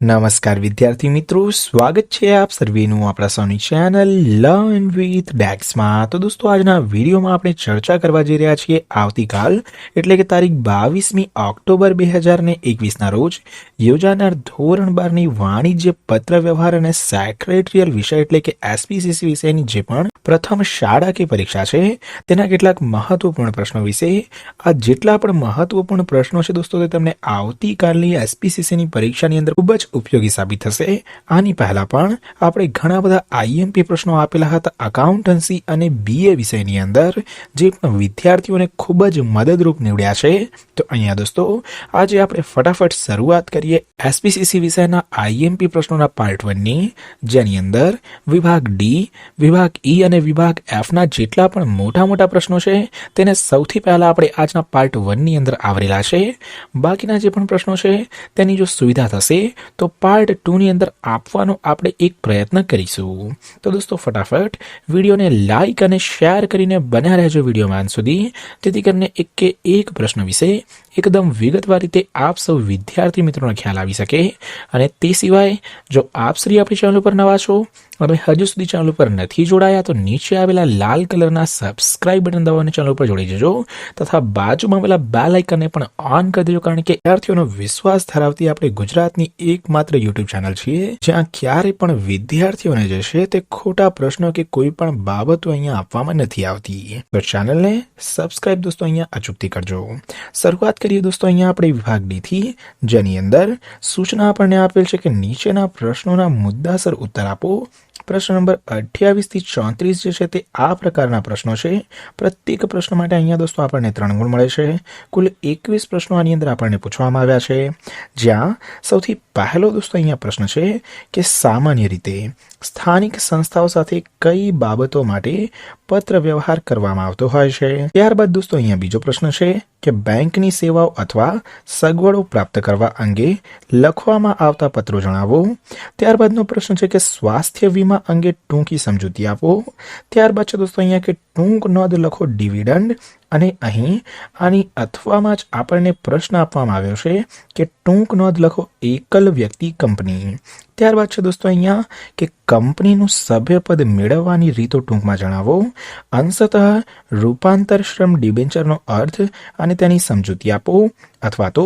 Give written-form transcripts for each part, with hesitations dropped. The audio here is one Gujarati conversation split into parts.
નમસ્કાર વિદ્યાર્થી મિત્રો, સ્વાગત છે આપ સર્વેનું આપણા સૌની ચેનલ લર્ન વિથ ડેક્સમાં। તો દોસ્તો, આજના વિડીયોમાં આપણે ચર્ચા કરવા જઈ રહ્યા છીએ આવતીકાલ એટલે કે તારીખ 22મી ઓક્ટોબર 2021ના રોજ યોજાનાર ધોરણ 12ની વાણિજ્ય પત્ર વ્યવહાર અને સેક્રેટરીયલ વિષય એટલે કે એસપીસીસી વિષયની જે પણ પ્રથમ શાળાકીય પરીક્ષા છે તેના કેટલાક મહત્વપૂર્ણ પ્રશ્નો વિશે। આ જેટલા પણ મહત્વપૂર્ણ પ્રશ્નો છે દોસ્તો, તે તમને આવતીકાલની એસપીસીસીની પરીક્ષાની અંદર ખૂબ જ ઉપયોગી સાબિત થશે। આની પહેલા પણ આપણે ઘણા બધા આઈએમપી પ્રશ્નો આપેલા હતા અકાઉન્ટન્સી અને બીએ વિષયની અંદર, જે પણ વિદ્યાર્થીઓને ખૂબ જ મદદરૂપ નીવડ્યા છે। તો અહીંયા દોસ્તો, આજે આપણે ફટાફટ શરૂઆત કરીએ એસપીસીસી વિષયના આઈએમપી પ્રશ્નોના પાર્ટ 1ની, જેની અંદર વિભાગ ડી, વિભાગ ઈ અને વિભાગ એફના જેટલા પણ મોટા પ્રશ્નો છે તેને સૌથી પહેલા આપણે આજના પાર્ટ 1ની અંદર આવરેલા છે। બાકીના જે પણ પ્રશ્નો છે તેની જો સુવિધા થશે તો પાર્ટ 2ની અંદર આપવાનો આપણે એક પ્રયત્ન કરીશું। તો દોસ્તો, ફટાફટ વિડીયોને લાઈક અને શેર કરીને બન્યા રહેજો વિડીયોમાં અંત સુધી, જેથી કરીને એક પ્રશ્ન વિશે એકદમ વિગતવાર રીતે આપ સૌ વિદ્યાર્થી મિત્રોને ખ્યાલ આવી શકે। અને તે સિવાય જો આપ શ્રી આપણી ચેનલ ઉપર નવા છો અને હજુ સુધી ચેનલ ઉપર નથી જોડાયા તો નીચે આવેલા લાલ કલરના સબસ્ક્રાઇબ બટન દબાવીને ચેનલ ઉપર જોડાઈ જજો તથા બાજુમાં આવેલા બેલ આઇકનને પણ ઓન કરી દેજો, કારણ કે વિદ્યાર્થીઓનો વિશ્વાસ ધરાવતી આપણે ગુજરાતની એકમાત્ર યુટ્યુબ ચેનલ છીએ જ્યાં ક્યારે પણ વિદ્યાર્થીઓને જે છે તે ખોટા પ્રશ્નો કે કોઈ પણ બાબતો અહીંયા આપવામાં નથી આવતી। તો ચેનલને સબસ્ક્રાઇબ દોસ્તો અહીંયા અચૂકથી કરજો। શરૂઆત કરીએ દોસ્તો અહીંયા આપણે વિભાગ ડી થી, જેની અંદર સૂચના આપણને આપેલ છે કે નીચેના પ્રશ્નોના મુદ્દાસર ઉત્તર આપો। પ્રશ્ન નંબર 28 થી 34 જે છે તે આ પ્રકારના પ્રશ્નો છે। પ્રત્યેક પ્રશ્ન માટે અહીંયા દોસ્તો આપણને 3 ગુણ મળે છે। કુલ 21 પ્રશ્નો આની અંદર આપણને પૂછવામાં આવ્યા છે, જ્યાં સૌથી પહેલો દોસ્તો અહીંયા પ્રશ્ન છે કે સામાન્ય રીતે સ્થાનિક સંસ્થાઓ સાથે કઈ બાબતો માટે પત્ર વ્યવહાર કરવામાં આવતો હોય છે। ત્યારબાદ દોસ્તો અહીંયા બીજો પ્રશ્ન છે કે બેંકની સેવાઓ અથવા સગવડો પ્રાપ્ત કરવા અંગે લખવામાં આવતા પત્રો જણાવો। ત્યારબાદનો પ્રશ્ન છે કે સ્વાસ્થ્ય વીમા અંગે ટૂંકી સમજૂતી આપો। ત્યારબાદ છે દોસ્તો અહીંયા કે ટૂંક નોંધ લખો ડિવિડન્ડ, અને અહીં આની અથવામાં જ આપણને પ્રશ્ન આપવામાં આવ્યો છે કે ટૂંક નોંધ લખો એકલ વ્યક્તિ કંપની। ત્યારબાદ છે દોસ્તો અહીંયા કે કંપનીનું સભ્યપદ મેળવવાની રીતો ટૂંકમાં જણાવો। અંશતઃ રૂપાંતર શ્રમ ડિબેન્ચરનો અર્થ અને તેની સમજૂતી આપો, અથવા તો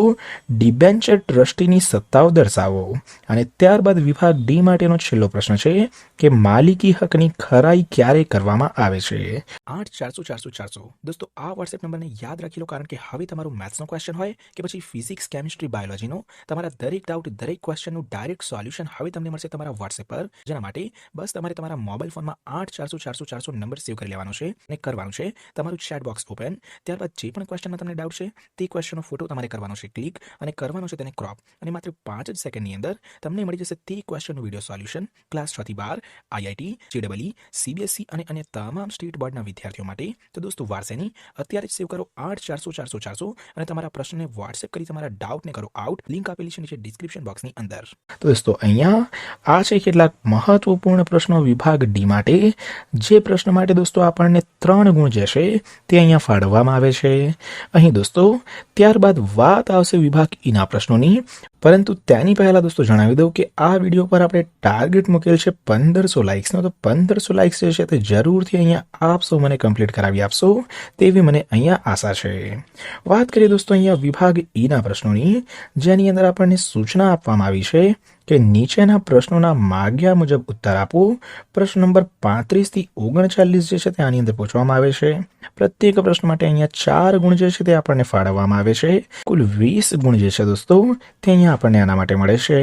ડિબેન્ચર ટ્રસ્ટીની સત્તાઓ દર્શાવો। અને ત્યારબાદ વિભાગ ડી માટેનો છેલ્લો પ્રશ્ન છે કે માલિકી હકની ખરાઈ ક્યારે કરવામાં આવે છે। 8 400 400 400 દોસ્તો, આ વોટ્સએપ નંબરને યાદ રાખી લો, કારણ કે હવે તમારું મેથ્સનો ક્વેશ્ચન હોય કે પછી ફિઝિક્સ, કેમિસ્ટ્રી, બાયોલોજીનો તમારા દરેક ડાઉટ, દરેક ક્વેશ્ચનનું ડાયરેક્ટ સોલ્યુશન હવે તમને મળશે તમારા વોટ્સએપ પર। જેના માટે બસ તમારે તમારા મોબાઈલ ફોનમાં 8 400 400 400 નંબર સેવ કરી લેવાનો છે અને કરવાનું છે તમારું ચેટ બોક્સ ઓપન। ત્યારબાદ જે પણ ક્વેશ્ચનમાં તમને ડાઉટ છે તે ક્વેશ્ચનનો ફોટો તમારે કરવાનો છે ક્લિક અને કરવાનો છે તેને ક્રોપ, અને માત્ર 5 જ સેકન્ડની અંદર તમને મળી જશે તે ક્વેશ્ચનનું વિડીયો સોલ્યુશન ક્લાસ 6 થી 12 આઈઆઈટી, જેડબલઈ, સીબીએસઈ અને અન્ય તમામ સ્ટેટ બોર્ડના વિદ્યાર્થીઓ માટે। તો દોસ્તો, વારસેની અત્યારે જ સેવ કરો 8 400 400 400 અને તમારા પ્રશ્નને વોટ્સએપ કરી તમારા ડાઉટને કરો આઉટ। લિંક આપેલી છે નીચે ડિસ્ક્રિપ્શન બોક્સની અંદર। તો દોસ્તો, અહીંયા આ છે કેટલાક મહત્વપૂર્ણ પ્રશ્નો વિભાગ ડી માટે, જે પ્રશ્ન માટે દોસ્તો આપણને 3 ગુણ જે છે તે અહીંયા ફાળવવામાં આવે છે અહીં દોસ્તો। ત્યારબાદ વાત આવશે વિભાગ ઈના પ્રશ્નોની, પરંતુ તેની પહેલા દોસ્તો જણાવી દઉં કે આ વિડીયો પર આપણે ટાર્ગેટ મૂકેલ છે 1500 લાઇક્સનો। તો 1500 લાઇક્સ જે છે તે જરૂરથી અહીંયા આપ સૌ મને કમ્પ્લીટ કરાવી આપશો તેવી મને અહીંયા આશા છે। વાત કરીએ દોસ્તો અહીંયા વિભાગ ઈના પ્રશ્નોની, જેની અંદર આપણને સૂચના આપવામાં આવી છે કે નીચેના પ્રશ્નોના માગ્યા મુજબ ઉત્તર આપો। પ્રશ્ન નંબર 35 થી 39 જે છે તે આની અંદર પૂછવામાં આવે છે। પ્રત્યેક પ્રશ્ન માટે અહીંયા 4 ગુણ જે છે તે આપણને ફાળવવામાં આવે છે। કુલ 20 ગુણ જે છે દોસ્તો તે અહીંયા આપણને આના માટે મળે છે।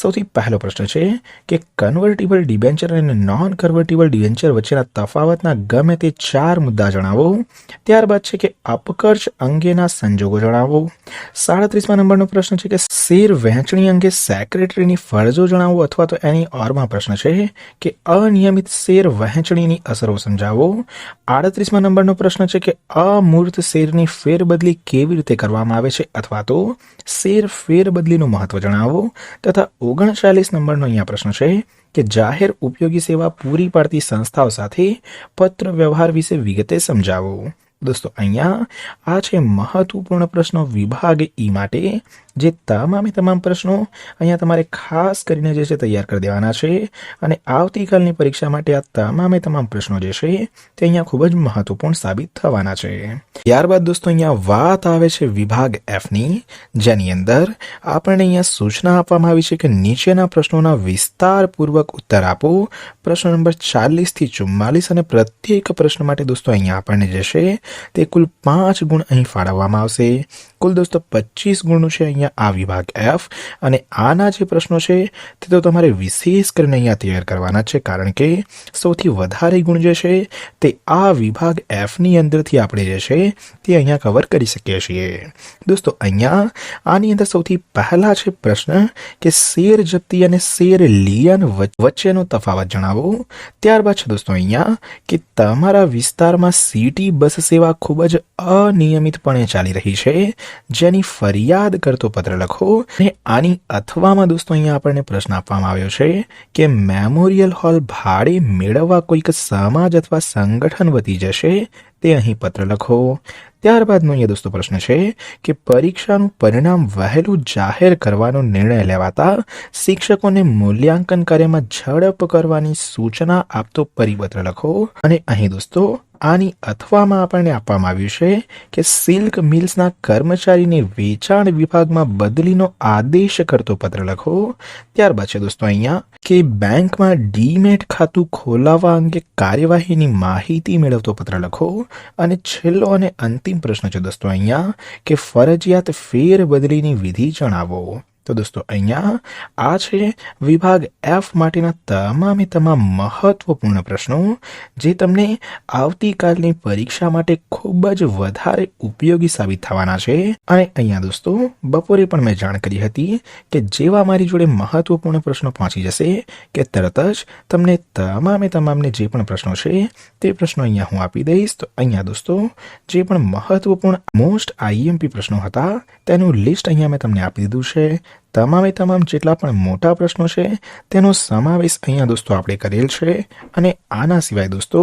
સૌથી પહેલો પ્રશ્ન છે કે કન્વર્ટિબલ ડિબેન્ચર અને નોન કન્વર્ટિબલ ડિબેન્ચર વચ્ચેના તફાવતના ગમે તે 4 મુદ્દા જણાવો। ત્યારબાદ છે કે અપકર્ષ અંગેના સંજોગો જણાવો। 37મા નંબરનો પ્રશ્ન છે કે શેર વહેંચણી અંગે સેક્રેટરીની ફરજો જણાવો, અથવા તો એની ઓરમાં પ્રશ્ન છે કે અનિયમિત શેર વહેંચણીની અસરો સમજાવો। 38મા નંબરનો પ્રશ્ન છે કે અમૂર્ત શેરની ફેરબદલી કેવી રીતે કરવામાં આવે છે, અથવા તો શેર ફેરબદલીનું મહત્વ જણાવો। તથા 39 નંબરનો અહીંયા પ્રશ્ન છે કે જાહેર ઉપયોગી સેવા પૂરી પાડતી સંસ્થાઓ સાથે પત્ર વ્યવહાર વિશે વિગતે સમજાવો। દોસ્તો, અહીંયા આ છે મહત્વપૂર્ણ પ્રશ્નો વિભાગ ઈ માટે, જે તમામ પ્રશ્નો અહીંયા તમારે ખાસ કરીને જે છે તૈયાર કરી દેવાના છે અને આવતીકાલની પરીક્ષા માટે આ તમામ પ્રશ્નો જે છે તે અહીંયા ખૂબ જ મહત્વપૂર્ણ સાબિત થવાના છે। ત્યારબાદ દોસ્તો અહીંયા વાત આવે છે વિભાગ એફની, જેની અંદર આપણને અહીંયા સૂચના આપવામાં આવી છે કે નીચેના પ્રશ્નોના વિસ્તારપૂર્વક ઉત્તર આપો। પ્રશ્ન નંબર 40 થી 44 અને પ્રત્યેક પ્રશ્ન માટે દોસ્તો અહીંયા આપણને જે છે તે કુલ 5 ગુણ અહીં ફાળવવામાં આવશે। કુલ દોસ્તો 25 ગુણનું છે અહીંયા આ વિભાગ એફ અને આના જે પ્રશ્નો છે તે તો તમારે વિશેષ કરીને અહીંયા તૈયાર કરવાના છે, કારણ કે સૌથી વધારે ગુણ જે છે તે આ વિભાગ એફની અંદરથી આપણે જે છે તે અહીંયા કવર કરી શકીએ છીએ। દોસ્તો અહીંયા આની અંદર સૌથી પહેલા છે પ્રશ્ન કે શેર જપ્તી અને શેર લિયન વચ્ચેનો તફાવત જણાવો। ત્યારબાદ છે દોસ્તો અહીંયા કે તમારા વિસ્તારમાં સિટી બસ સેવા ખૂબ જ અનિયમિતપણે ચાલી રહી છે, જેની ફરિયાદ કરતો પત્ર લખો। અને આની અથવામાં દોસ્તો અહીંયા આપણને પ્રશ્ન આપવામાં આવ્યો છે કે મેમોરિયલ હોલ ભાડે મેળવવા કોઈક સમાજ અથવા સંગઠન વધી જશે, તે અહીં પત્ર લખો। ત્યારબાદનો અહીંયા દોસ્તો પ્રશ્ન છે કે પરીક્ષાનું પરિણામ વહેલું જાહેર કરવાનો નિર્ણય લેવાતા શિક્ષકોને મૂલ્યાંકન કાર્યમાં ઝડપ કરવાની સૂચના આપતો પરિપત્ર લખો। અને અહીં દોસ્તો આની અથવામાં આપણને આપવામાં આવ્યું છે કે સિલ્ક મિલ્સના કર્મચારીને વેચાણ વિભાગમાં બદલીનો આદેશ કરતો પત્ર લખો। ત્યારબાદ છે દોસ્તો અહીંયા કે બેંકમાં ડીમેટ ખાતું ખોલાવવા અંગે કાર્યવાહીની માહિતી મેળવતો પત્ર લખો। અને છેલ્લો અને અંતિમ પ્રશ્ન છે દોસ્તો અહીંયા કે ફરજિયાત ફેરબદલીની વિધિ જણાવો। તો દોસ્તો અહીંયા આ છે વિભાગ એફ માટેના તમામ મહત્વપૂર્ણ પ્રશ્નો, જે તમને આવતીકાલની પરીક્ષા માટે ખૂબ જ વધારે ઉપયોગી સાબિત થવાના છે। અને અહીંયા દોસ્તો બપોરે પણ મેં જાણ કરી હતી કે જેવા મારી જોડે મહત્વપૂર્ણ પ્રશ્નો પહોંચી જશે કે તરત જ તમને તમામને જે પણ પ્રશ્નો છે તે પ્રશ્નો અહીંયા હું આપી દઈશ। તો અહીંયા દોસ્તો જે પણ મહત્વપૂર્ણ મોસ્ટ આઈએમપી પ્રશ્નો હતા તેનું લિસ્ટ અહીંયા મેં તમને આપી દીધું છે। તમામ જેટલા પણ મોટા પ્રશ્નો છે તેનો સમાવેશ અહીંયા દોસ્તો આપણે કરેલ છે। અને આના સિવાય દોસ્તો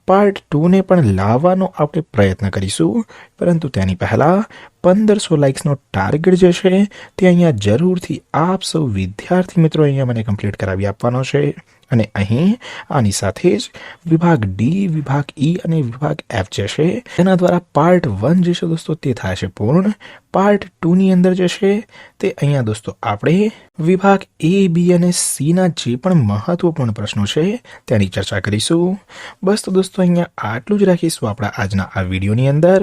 પાર્ટ 2ને પણ લાવવાનો આપણે પ્રયત્ન કરીશું, પરંતુ તેની પહેલાં 1500 લાઇક્સનો ટાર્ગેટ જે છે તે અહીંયા જરૂરથી આપ સૌ વિદ્યાર્થી મિત્રો અહીંયા મને કમ્પ્લીટ કરાવી આપવાનો છે। અને અહીં આની સાથે જ વિભાગ ડી, વિભાગ ઈ અને વિભાગ એફ જે છે તેના દ્વારા પાર્ટ 1 જે છે દોસ્તો તે થાય છે પૂર્ણ। પાર્ટ 2ની અંદર જે છે તે અહીંયા દોસ્તો આપણે વિભાગ એ, બી અને સીના જે પણ મહત્વપૂર્ણ પ્રશ્નો છે તેની ચર્ચા કરીશું। બસ તો દોસ્તો અહીંયા આટલું જ રાખીશું આપણા આજના આ વિડીયોની અંદર।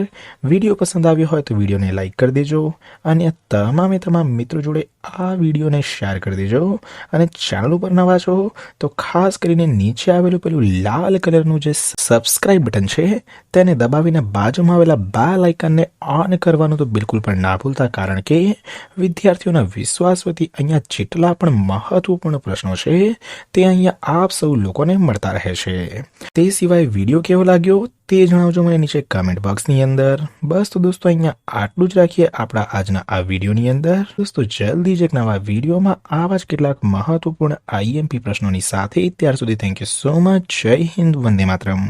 વિડીયો પસંદ આવ્યો હોય તો વિડીયોને લાઇક કરી દેજો અને તમામ મિત્રો જોડે આ વિડીયોને શેર કરી દેજો। અને ચેનલ ઉપર નવા છો તો ખાસ કરીને નીચે આવેલું પેલું લાલ કલરનું જે સબસ્ક્રાઇબ બટન છે તેને દબાવીને બાજુમાં આવેલા બેલ આઇકનને ઓન કરવાનું તો બિલકુલ પણ ના ભૂલતા, કારણ કે વિદ્યાર્થીઓના વિશ્વાસ વતી અહીંયા જેટલા પણ મહત્વપૂર્ણ પ્રશ્નો છે તે અહીંયા આપ સૌ લોકોને મળતા રહે છે। તે સિવાય વિડીયો કેવો લાગ્યો તે જણાવજો મને નીચે કમેન્ટ બોક્સની અંદર। બસ તો દોસ્તો અહીંયા આટલું જ રાખીએ આપણા આજના આ વિડીયોની અંદર। દોસ્તો જલ્દી જ એક નવા વિડીયોમાં આવા જ કેટલાક મહત્વપૂર્ણ આઈએમપી પ્રશ્નોની સાથે। ત્યાર સુધી થેન્ક યુ સો મચ। જય હિન્દ, વંદે માતરમ।